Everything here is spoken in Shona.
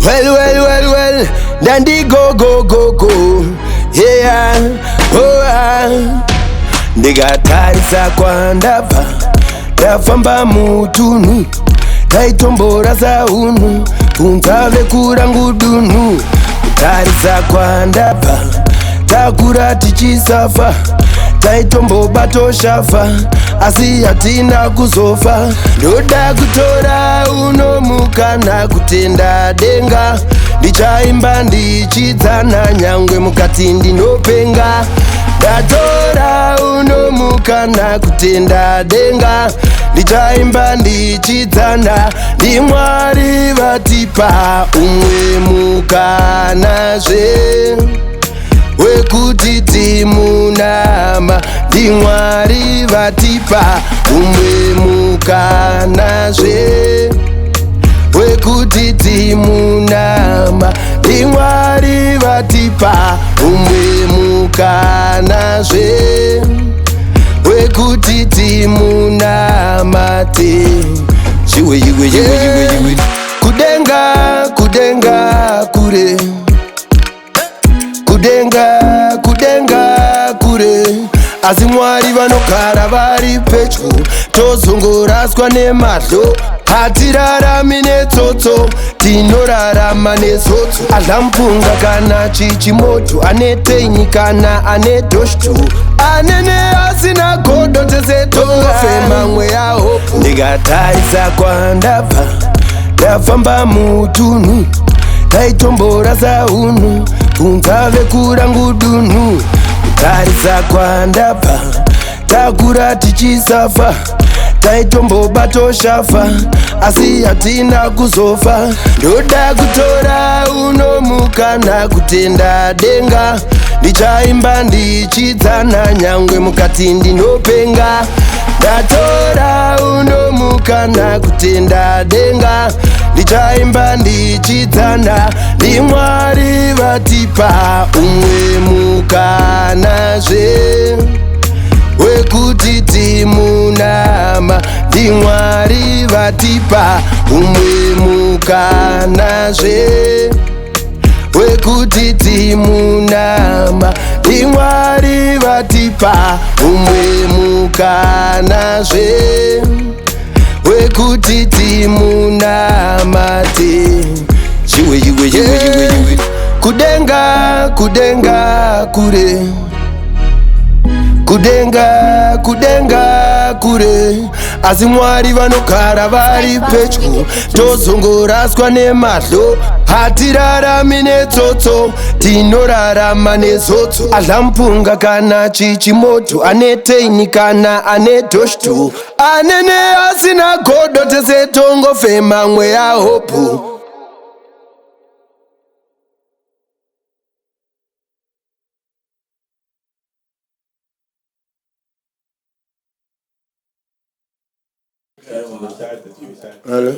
Well, Dandy go, yeah, ndikatarisa kwandabva ndafamba mutunhu taitombora saunhu kunza vekurangu dunhu kutarisa kwandabva takura tichisafa taitombobatoshafha asi hatina kuzofa ndoda kutora uno mukana kutenda denga ndichaimba ndichidzana nyangwe mukati ndinopenga ndatora uno mukana kutenda denga ndichaimba ndichidzana ndimwari vatipa umwe mukanazve wekuti timunama ndimwari vatipa umwe mukanazve wekuti timunama ndimwari vatipa umwe mukanazve wekuti timunamate chiwe kudenga kure kudenga kure asi mwari vanogara vari pedyo tozongoraswa nemadlo hatirarami netsotso tinorarama nezotso adlampunga kana chichimoto ane teini kana ane doshtu anene asina godo tese tongofema mweya hopu ndikatarisa kwandabva ndafamba mutunhu taitombora saunhu kunza vekurangu dunhu kutarisa kwandabva takura tichisafa taitombobatoshafha asi hatina kuzofa ndoda kutora uno mukana kutenda denga ndichaimba ndichidzana nyangwe mukati ndinopenga ndatora uno mukana kutenda denga ndichaimba ndichidzana ndimwari vatipa umwe mukanazve wekuti timunama ndimwari vatipa umwe mukanazve wekuti timunama ndimwari vatipa umwe mukanazve wekuti timunamate chiwe kudenga kure kudenga kure asi mwari vanogara vari pedyo tozongoraswa nemadlo hatirarami netsotso tinorarama nezotso adlampunga kana chichimoto ane teini kana ane doshtu anene asina godo tese tongofema mweya hopu Hello?